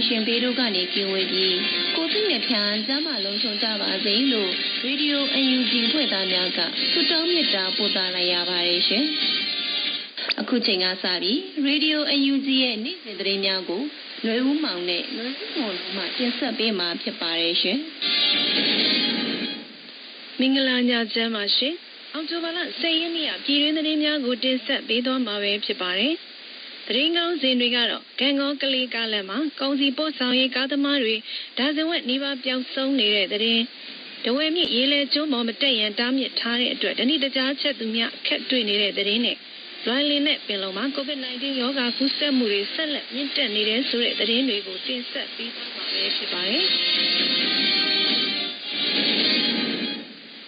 ရှင်ဘေးတို့ကနေကင်းဝေးပြီးကိုသိနဲ့ဖြန်ကျမ်းမာလုံးချုံကြပါစေလို့ရေဒီယို NUG ဖွဲ့သားများကဆုတောင်းမေတ္တာပို့သလိုက်ရပါတယ်ရှင်။အခုချိန်ကစပြီးရေဒီယို NUG ရဲ့နေ့စဉ်သတင်းများကိုຫນွေဦးမောင်နဲ့ຫນွေဦးမောင်တို့မှတင်ဆက်ပေးမှာဖြစ်ပါတယ်ရှင်။မင်္ဂလာညချမ်းပါရှင်။အောက်တိုဘာလ10ရက်နေ့ကပြည်တွင်းသတင်းများကိုတင်ဆက်ပေးသွားမှာပဲဖြစ်ပါတယ်။သတင်းကောင်းစဉ်တွေကတော့ကံကောကလေးကားလမ်းမှာကုန်စည်ပို့ဆောင်ရေးကားသမားတွေဒါဇင်ဝက်နှီးပါးပျောက်ဆုံးနေတဲ့သတင်းဒဝဲမြစ်ရေလဲကျုံးပေါ်မတက်ရန်တားမြစ်ထားတဲ့အတွက်တနည်းတကြားချက်သူများအခက်တွေ့နေတဲ့သတင်းနဲ့လွိုင်းလင်းနဲ့ပင်လုံမှာ COVID-19 ရောဂါကူးစက်မှုတွေဆက်လက်မြင့်တက်နေတဲ့ဆိုတဲ့သတင်းတွေကိုတင်ဆက်ပေးသွားမှာပဲဖြစ်ပါတယ်။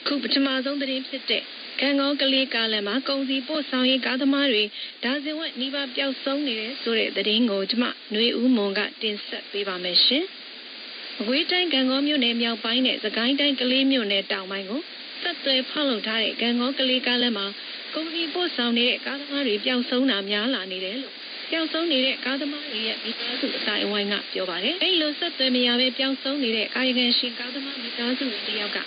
ခုပထမဆုံးသတင်းဖြစ်တဲ့ကံကောကလေးကားလမ်းမှာကုန်စည်ပို့ဆောင်ရေးကားသမားတွေဒါဇင်ဝက်နှီးပါးပျောက်ဆုံးနေတဲ့ဆိုတဲ့သတင်းကိုကျွန်မຫນွေဦးမွန်ကတင်ဆက်ပေးပါမယ်ရှင်။အကွေးတိုင်းကံကောမြို့နယ်မြောက်ပိုင်းနဲ့စကိုင်းတိုင်းကလေးမြို့နယ်တောင်ပိုင်းကိုဆက်သွယ်ဖောက်လုပ်ထားတဲ့ကံကောကလေးကားလမ်းမှာကုန်စည်ပို့ဆောင်နေတဲ့ကားသမားတွေပျောက်ဆုံးတာများလာနေတယ်လို့ပျောက်ဆုံးနေတဲ့ကားသမားတွေရဲ့မိသားစုအတိုင်းအဝိုင်းကပြောပါတယ်။အဲဒီလိုဆက်သွယ်မရဘဲပျောက်ဆုံးနေတဲ့ကာယကံရှင်ကားသမားမိသားစုတယောက်က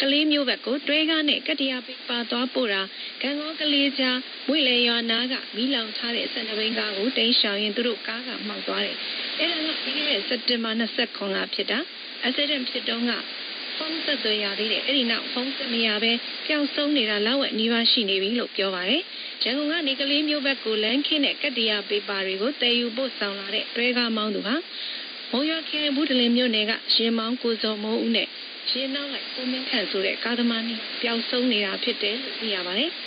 ကလေးမျိုးဘက်ကိုတွဲကားနဲ့ကတ္တရာပိပါသွားပို့တာကံကောကလေးကြားမွေလေရွာနာကမီးလောင်ထားတဲ့12ဘိန်းကားကိုတိမ်းရှောင်ရင်သူတို့ကားကမှောက်သွားတယ်။အဲဒါကပြီးခဲ့တဲ့စက်တင်ဘာ29ကဖြစ်တာအက်ဆီဒန့်ဖြစ်တော့ကဖုန်းဆက်သွယ်ရသေးတယ်။အဲဒီနောက်ဖုန်းဆက်မရဘဲပျောက်ဆုံးနေတာလောက်ဝက်နီးပါးရှိနေပြီလို့ပြောပါတယ်။ရန်ကုန်ကနေကလေးမျိုးဘက်ကိုလမ်းခင်းတဲ့ကတ္တရာပိပါတွေကိုတည်ယူပို့ဆောင်လာတဲ့တွဲကားမောင်းသူဟာမုံရခရိုင်ဘူးတလင်မြို့နယ်ကရင်မောင်းကိုစောမိုးဦးနဲ့ရှင်းနောက်လိုက်ကိုမင်းခန့်ဆိုတဲ့ကားသမားနဲ့ပျောက်ဆုံးနေတာဖြစ်တယ်လို့သိရပါတယ်။